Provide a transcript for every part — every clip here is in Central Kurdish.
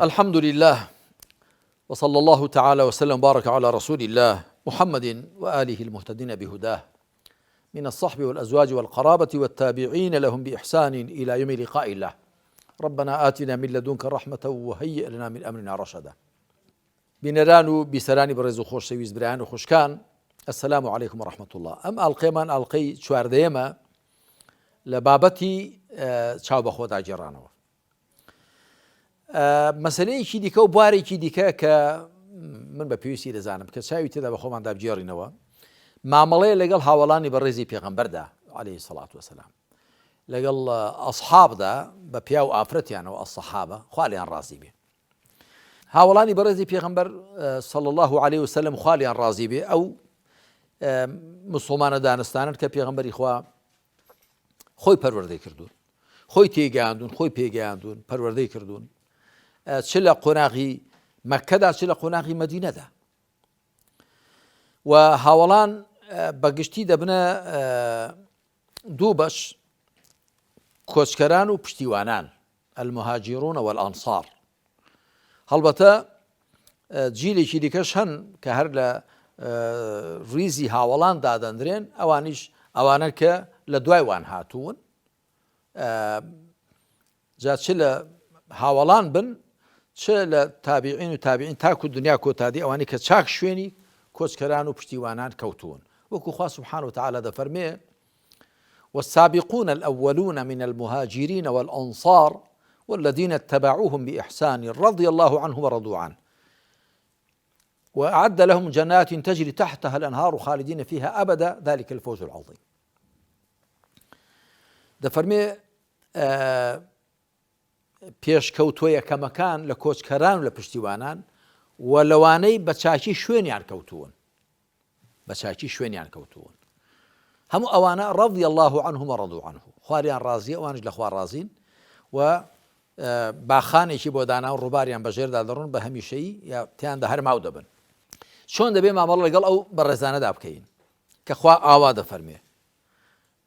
الحمد لله، وصلى الله تعالى وسلم وبارك على رسول الله محمد وآله المهتدين بهداه، من الصحب والأزواج والقرابة والتابعين لهم بإحسان إلى يوم لقاء الله. ربنا آتنا من لدنك رحمة وهيئ لنا من أمرنا رشدا. بنرانو بسراني برزو خوش سويز بريان وخوش كان. السلام عليكم ورحمة الله. أم ألقيمان ألقي شوار ديما لبابتي شاو بخوض جيرانو. مەسەلەیەکی دیکە و بوارێکی دیکە کە من بە پێویستی دەزانم کە چاوی تێدا بە خۆمان دابجێڕینەوە، مامەڵەیە لەگەڵ هاوڵانی بەڕێزی پێغەمبەردا عەلەیهی سەڵات وەسەلام، لەگەڵ ئەسحابدا بە پیا و ئافرەتیانەوە ئەسەحابە خوا لێیان ڕازی بێ. هاوڵانی بەڕێزی پێغەمبەر صلی الله علیه وسلم خوا لێیان ڕازی بێ، ئەو موسڵمانە دانستانن کە پێغەمبەری خوا خۆی پەروەردەی کردوون، خۆی تێگەیاندوون، خۆی پێگەیاندوون، پەروەردەی کردوون، چ لە قۆناغی مەککەدا چ لە قۆناغی مەدینەدا، و هاوڵان بەگشتی دەبنە دوو بەش، کۆچکەران و پشتیوانان، المهاجرون والأنصار. هەڵبەتە جیلێکی دیکەش هەن کە هەر لە ڕیزی هاوڵان دادەندرێن، ئەوانە کە لە دوای وان هاتوون، جا چ لە هاوڵان بن چ لە تابعین و تابعین تاکو دنیا کۆتادی، ئەوانی کە چاک شوێنی کۆچکەران و پشتیوانان کەوتون. وەکو خوا سبحانه وتعالى دەفەرمێ: والسابقون الأولون من المهاجرين والأنصار والذين اتبعوهم بإحسان رضي الله عنهم ورضوا عنه وأعد لهم جنات تجري تحتها الأنهار خالدين فيها أبدا ذلك الفوز العظيم. دەفەرمێ پێشکەوتووە یەکەمەکان لە کۆچکەران و لە پشتیوانان و لەوانەی بە چاکی شوێنیان کەوتوون، بە چاکی شوێنیان کەوتوون، هەموو ئەوانە رضي الله عنهم ورضوا عنه، خواریان ڕازیە، ئەوانش لە خوا ڕازین، و باخانێکی بۆ دانا و ڕووباریان بەژێردا دەڕۆن بە هەمیشەیی، یا تیاندا هەرماو دەبن. چۆن دەبێ مامەڵە لەگەڵ ئەو بەڕێزانەدا بکەین کە خوا ئاوا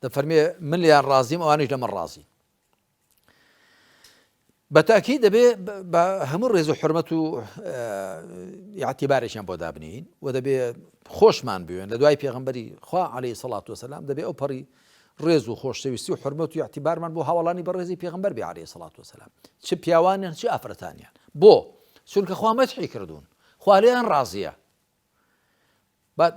دەفەرمێ من لیان ڕازیم، ئەوانش لە من ڕازین. بەتاکید دەبێ بە هەموو ڕێز و حورمەت و ئیعتیبارێکیان بۆ دابنین، و دەبێ خۆشمان بوێن لە دوای پێغەمبەری خوا عەلەیهی سەڵات وسەلام، دەبێ ئەو پەڕی ڕێز و خۆشەویستی و حورمەت و ئیعتیبارمان بۆ هاوڵانی بەڕێزی پێغەمبەر بێ عەلەیهی سەڵات وسەلام، چ پیاوانیان چ ئافرەتانیان. بۆ چونکە خوا مەدحی کردوون، خوا لێیان ڕازیە.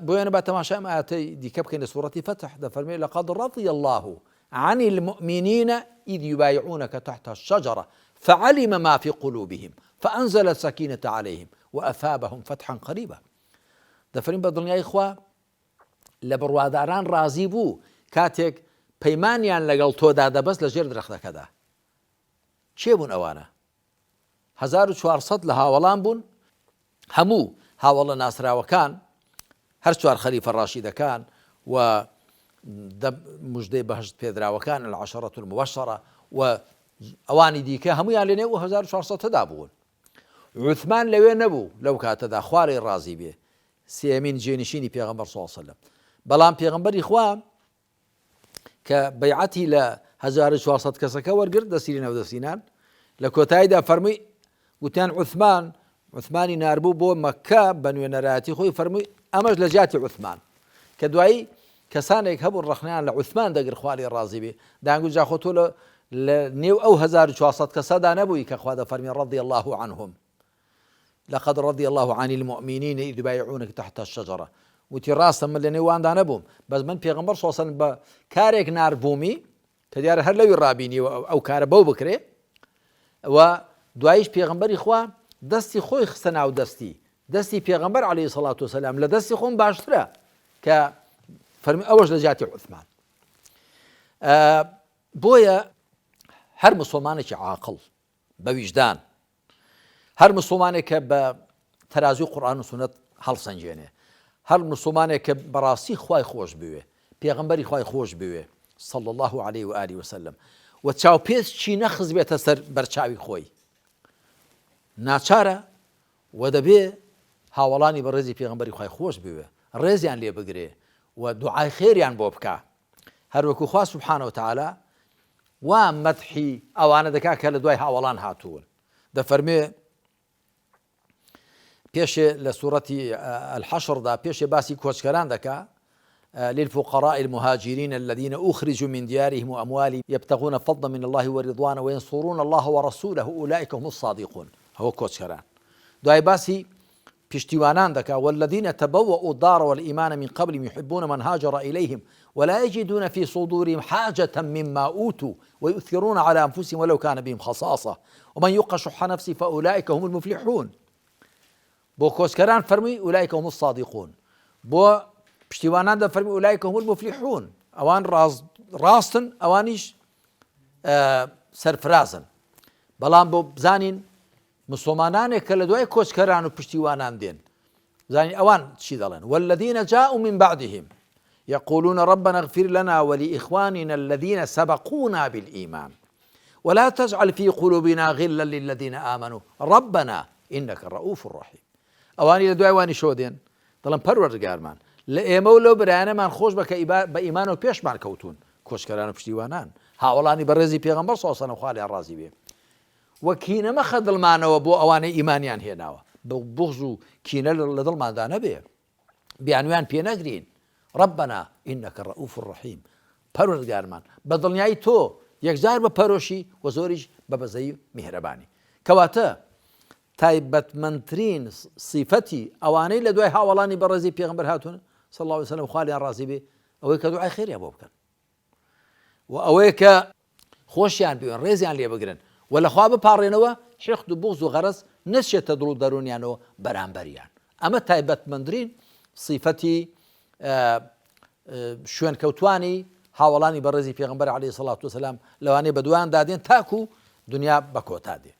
بۆیانە با تەماشای ئەم ئایەتەی دیکە بکەین لە سوورەتی فەتح، دەفەرمێ: لقد رضي الله عن المؤمنين إذ يبايعونك تحت الشجرة فعلم ما في قلوبهم فأنزل السكينة عليهم وأثابهم فتحا قريبا. دەفەرمێ بە دڵنیای خوا لە بڕواداران ڕازی بوو کاتێک پەیمانیان لەگەڵ تۆدا دەبەست لە ژێر درەختەکەدا. چێ بوون ئەوانە؟ 1400 لە هاوڵان بوون، هەموو هاوڵە ناسراوەکان، هەر چوار خەلیفە ڕاشیدەکان و مژدەی بەهشت پێدراوەکان العەشەرەة الموبەشەرە و ئەوانی دیکە هەمویان لە نێو 1400دا بوون. عوثمان لەوێ نەبوو لەو کاتەدا، خوارێ ڕازی بێ، سێمین جێنشینی پێغەمبەر صلی الله علیه وسلم. بەڵام پێغەمبەری خوا کە بەیعەتی لە 1400 کەسەکە وەرگرت دەسیری نەودەسینان، لە کۆتاییدا فەرمووی، وتیان عوثمانی ناربوو بۆ مەککە بە نوێنەرایەتی خۆی، فەرمووی ئەمەش لە جاتی عوثمان، کە دوایی کەسانێک هەبوو ڕەخنیان لە عوثمان دەگر خوا لێی ڕازی بێ، دەیانگوت جا خۆ تۆ لە نێو ئەو 1400 کەسەدا نەبووی کە خوا دەفەرمێ رضي الله عنهم لقد رضي الله عن المؤمنين إذ يبايعونك تحت الشجرة. وتی ڕاستە من لە نێواندا نەبووم، بەس من پێغەمبەر صلی الله علیه وسلم بە کارێک ناربوومی کە دیارە هەر لەوی ڕابینی و ئەو کارە بەو بکرێ، و دواییش پێغەمبەری خوا دەستی خۆی خستە ناو دەستی پێغەمبەر عەلەیهی سەڵات وسەلام، لە دەستی خۆم باشترە، کە فەرمی ئەوەش لە جاتی عوثمان. بۆیە هەر مسلمانێکی عاقڵ بە ویجدان، هەر مسلمانێک کە بە تەرازوی قورئان و سونەت هەڵسەنجێنێ، هەر مسلمانێک کە بەڕاستی خوای خۆش بوێ، پێغەمبەری خوای خۆش بوێ صلی الله علیه و آله وسلم، و چاوپێچی نەخزبێتە سەر بەرچاوی خۆی، ناچارە و دەبێ هاوڵانی بەڕێزی پێغەمبەری خوای خۆش بوێ، ڕێزیان لێ بگرێ و دوعای خێریان بۆ بکە. هەروەکو خوا سبحانه وتعالى وا مەدحی ئەوانە دەکا کە لە دوای هاوڵان هاتوون. دەفەرمێ پێشێ لە سوورەتی الحەشردا پێشێ باسی کۆچکەران دەکا للفقراء المهاجرين الذين أخرجوا من ديارهم وأموالهم يبتغون فضلا من الله ورضوانا وينصرون الله ورسوله أولئك هم الصادقون هو كۆچکەران. دوای باسی پشتیوانان دەکا والذين تبوأوا الدار والإيمان من قبلهم يحبون من هاجر إليهم ولا يجدون في صدورهم حاجة مما أوتوا ويؤثرون على أنفسهم ولو كان بهم خصاصة ومن يوق شح نفسه فأولئك هم المفلحون. بۆ کۆچکەران فەرمووی أولئك هم الصادقون، بۆ پشتیوانان دەفەرمی أولئك هم المفلحون، ئەوان ڕاستن ئەوانیش سەرفرازن. بەڵام بۆ بزانین مسلمانانێک کە لە دوای کۆچکەران و پشتیوانان دێن بزانین ئەوان چی دەڵێن والذين جاءوا من بعدهم يقولون ربنا اغفر لنا ولإخواننا الذين سبقونا بالإيمان ولا تجعل في قلوبنا غلا للذين آمنوا ربنا إنك الرؤوف الرحيم. ئەوانی لە دوای وانی شۆ دێن دەڵێن پەروەردگارمان لە ئێمە و لەو برایانەمان خۆش بە کە بە ئیمان و پێشمان کەوتون کۆچکەران و پشتیوانان هاوڵانی بەڕێزی پێغەمبەر صلی الله علیه و خالیان ڕازی بێ و کینە مەخە دڵمانەوە بۆ ئەوانەی ئیمانیان هێناوە بە بغز و کینە لە دڵماندا نەبێ بیانویان پێ نەگرین ربنا إنك الرؤوف الرحيم پەروەردگارمان بە دڵنیایی تۆ یەکجار بە پەرۆشی و زۆریش بە بەزەی میهرەبانی. کەواتە تایبەتمەندترین صیفەتی ئەوانەی لە دوای هاوڵانی بەڕێزی پێغەمبەر هاتوون صلی الله علیه و سلم خالیان ڕازی بێ ئەوەی کە دوعای خێریان بۆ بکەن و ئەوەیە کە خۆشیان بێن ڕێزیان لێ بگرن و لەخوا بپاڕێنەوە حقد و بغز و غەرەز نەچێتە دڵ و دەرونیانەوە بەرامبەریان. ئەمە تایبەتمەندترین صیفەتی شوێن کەوتوانی هاوڵانی بەڕێزی پێغەمبەر عەلەیهی السەڵاتو وەسەلام لەوانەیە بە دوایان دادێن تاکو دنیا بە کۆتا دێ.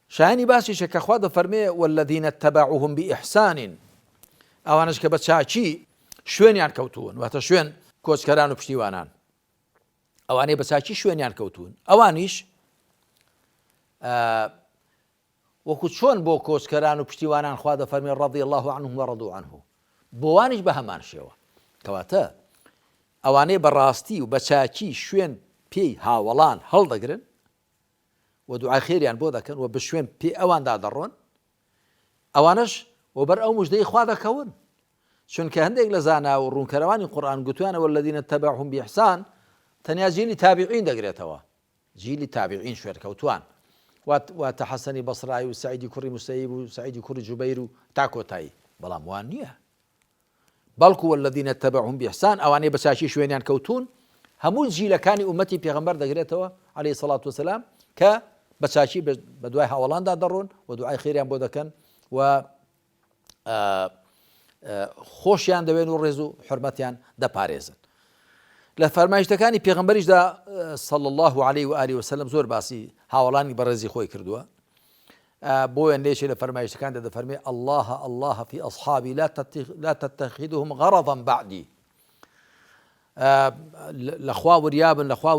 شایانی باسیشە کە خوا دەفەرمێ والذین اتبعوهم بإحسان ئەوانش کە بە چاچی شوێنیان کەوتوون واتە شوێن کۆچکەران و پشتیوانان ئەوانەی بە چاچی شوێنیان کەوتوون ئەوانیش وەکو چۆن بۆ کۆچکەران و پشتیوانان خوا دەفەرمێ رضی الله عنهم ورضوا عنه بۆوانیش بە هەمان شێوە. کەواتە ئەوانەی بەڕاستی و بە چاچی شوێن پێی هاوڵان هەڵدەگرن و دوعای خێریان بۆ دەکەن و بە شوێن پێی ئەواندا دەڕۆن ئەوانش و بەر ئەو موژدەی خوا دەکەون چونکە هەندێک لە زانا و ڕوونکەرەوانی قورئان گوتوانە والذین اتبعوهم بإحسان تەنیا جیلی تابعین دەگرێتەوە جیلی تابعین شوێنکەوتوان واتە حەسەنی بەسڕایی و سەعیدی کوڕی موسەیب و سەعیدی کوڕی جوبەیر و تا کۆتایی بەڵام وان نییە بەڵکو والذین اتبعوهم بإحسان ئەوانەی بە چاچی شوێنیان کەوتون هەموو جیلەکانی ئومەتی پێغەمبەر دەگرێتەوە عەلەیهی السەڵاتو وەسەلام کە بە چاچی بە دوای هاوڵاندا دەڕۆن و دوعای خێریان بۆ دەکەن و خۆشیان دەوێن و ڕێز و حورمەتیان دەپارێزن. لە فەرمایشتەکانی پێغەمبەریشدا صلی الله علیه و آله وسلم زۆر باسی هاوڵانی بەڕێزی خۆی کردووە بۆیە لێشێ لە فەرمایشتەکاندا دەفەرمێ الله في أصحابي لا تتخذهم غرضا بعدي لەخوا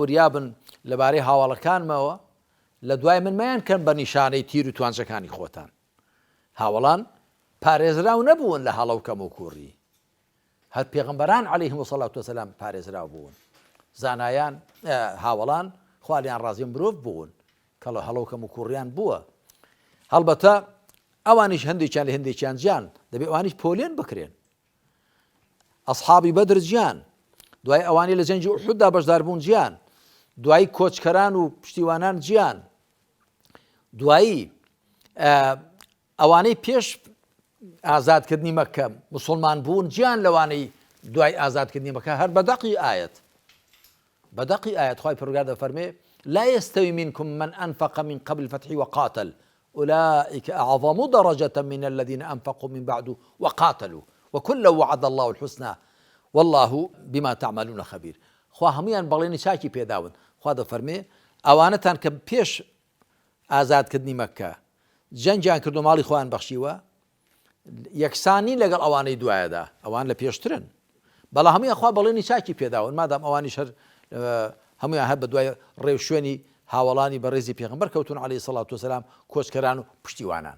وریابن لەبارەی هاوڵەکانمەوە لە دوای من مەیان کەن بە نیشانەی تیر و توانجەکانی خۆتان. هاوڵان پارێزراو نەبوون لە هەڵەوکەم و کوڕی هەر پێغەمبەران عەلەیهیمو سەڵاتو وەسەلام پارێزراو بوون زانایان هاوڵان خوالیان ڕازی مرۆڤ بوون کە لە هەڵەوکەم و کوڕیان بووە. هەڵبەتە ئەوانیش هەندێکیان لە هەندێکیان گیان دەبێت ئەوانیش پۆلێن بکرێن ئەسحابی بەدر گیان دوای ئەوانی لە جەنگی ئوحوددا بەشدار بوون گیان دوایی کۆچکەران و پشتیوانان گیان دوایی ئەوانەی پێش ئازادکردنی مەککە موسڵمان بوون گیان لەوانەی دوای ئازادکردنی مەککە هەر بەدەقی ئایەت خوای پەروەردگار دەفەرمێ لا يستوي منكم من أنفق من قبل الفتح وقاتل أولئك أعظم درجة من الذين أنفقوا من بعد وقاتلوا وكلا وعد الله الحسنى والله بما تعملون خبير. خوا هەمویان بەڵێنی چاکی پێداون خوا دەفەرمێ ئەوانەتان کە پێش ئازادکردنی مەککە جەنگیان کردو ماڵی خۆیان بەخشیوە یەکسانی لەگەڵ ئەوانەی دوایەدا ئەوان لە پێشترن بەڵام هەمویان خوا بەڵێنی چاکی پێداون مادام ئەوانی شەر هەمویان هەر بە دوای ڕێو شوێنی هاوڵانی بەڕێزی پێغەمبەر کەوتون عەلەیهی سەڵاتو وەسەلام کۆچکەران و پشتیوانان.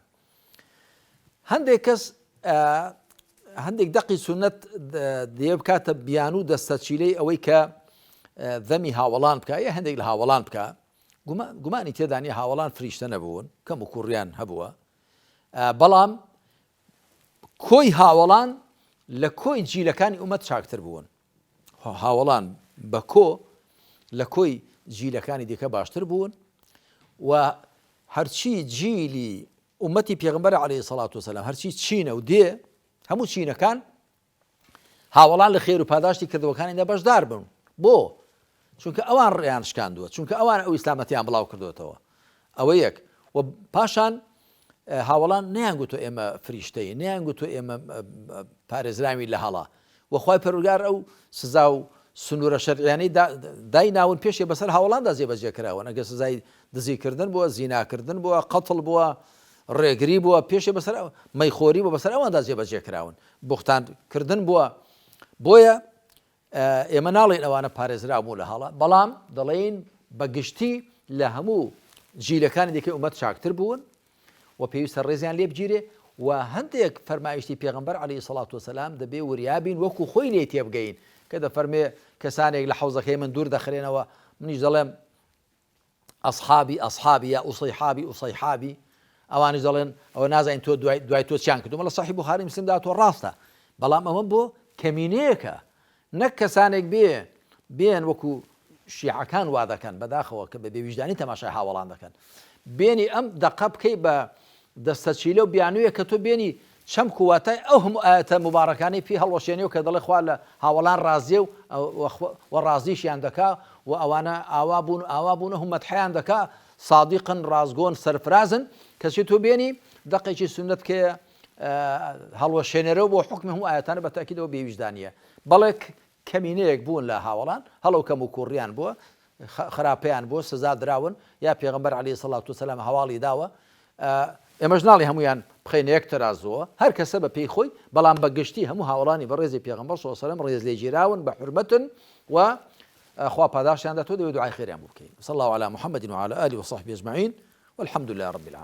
هەندێک کەس هەندێک دەقی سونەت دێ بکاتە بیان و دەستەچیلەی ئەوەی کە ذەمی هاوڵان بکە یا هەندێک لە هاوڵان بکە گومانی تێدا نیە هاوڵان فریشتە نەبوون کەم و کوڕیان هەبووە بەڵام کۆی هاوڵان لە کۆی جیلەکانی ئومەت چاکتر بوون. هاوڵان بە کۆ لە کۆی جیلەکانی دیکە باشتر بوون و هەرچی جیلی ئومەتی پێغەمبەر عەلەیهی سەڵات وسەلام هەرچی چینە و دێ هەموو چینەکان هاوڵان لە خێر و پاداشتی کردەوەکانیدا بەشدار بن. بۆ چونکە ئەوان ڕێیان شکاندووە، چونکە ئەوان ئەو ئیسلامەتیان بڵاو کردوێتەوە. ئەوە یەک. و پاشان هاوڵان نەیانگوتۆ ئێمە فریشتەی، نەیانگوتۆ ئێمە پارێزراوی لە هەڵا، وەخوای پەروەردگار ئەو سزا و سنوورە شەرعیانەی دایناون پێشێ بەسەر هاوڵاندا جێبەجێ کراون. ئەگەر سزای دزیکردن بووە، زیناکردن بووە، قەتڵ بووە، ڕێگری بووە، پێشێ بەسەر مەیخۆری بووە، بەسەر ئەواندا جێبەجێ کراون. بوختانکردن بووە. بۆیە ئێمە ناڵێن ئەوانە پارێزرا بوو لە هەڵا، بەڵام دەڵێن بەگشتی لە هەموو جیلەکانی دیکەی ئومەت چاکتر بوون و پێویستە ڕێزیان لێ بگیرێ و هەندێک فەرمایشتی پێغەمبەر عەلەیهی سەڵات وسەلام دەبێ وریابین وەکو خۆی لێ تێبگەین کە دەفەرمێ کەسانێک لە حەوزەکەی من دوور دەخرێنەوە، منیش دەڵێم ئەصحابی ئەصحابی یا ئوصەیحابی ئوصەیحابی، ئەوانش دەڵێن ئەوە نازانین تۆ دوای تۆ چیان کردومە. لە صەحیح بوخاری مسلمدا تۆ ڕاستە، بەڵام ئەوە بۆ کەمینەیەکە، نەک کەسانێک بێن وەکو شیعەکان وا دەکەن بەداخەوە کە بە بێویژدانی تەماشای هاوڵان دەکەن، بێنی ئەم دەقە بکەی بە دەستەچیلە و بیانوویە کە تۆ بێنی چەم کوواتای ئەو هەموو ئاەتە مبارەکانی پێی هەڵوەشێنیەوە کە دەڵێ خوا لە هاوڵان ڕازیە و ڕازیشیان دەکا و ئەوانە ئاوا بوون و مەدحیان دەکا، سادیقن ڕازگۆن سەرفرازن، کەچی تۆ بێنی دەقێکی سونەت کە هەڵوەشێنەرەوە بۆ حکمی هەموو ئاەتانە بە تاکیدەوە بێویژدانیە. بەڵێ کەمینەیەک بوون لە هاوڵان، هەڵەو کەم و کوڕیان بووە، خراپەیان بۆ سزا دراون، یا پێغەمبەر عەلەیهی سەڵات وسەلام هەواڵی داوە. ئێمەش ناڵێ هەمویان بخەینە یەک تەرازووە، هەر کەسە بە پێی خۆی، بەڵام بەگشتی هەموو هاوڵانی بە ڕێزی پێغەمبەر صلی الله علیه و سلم ڕێز لێگیراون بە حورمەتن و خوا پاداشیان دەتۆ دەوێت دوعای خێریان بۆ بکەین. صلی الله علی محمد وعلى آله وصحبه أجمعين والحمد لله رب العالمين.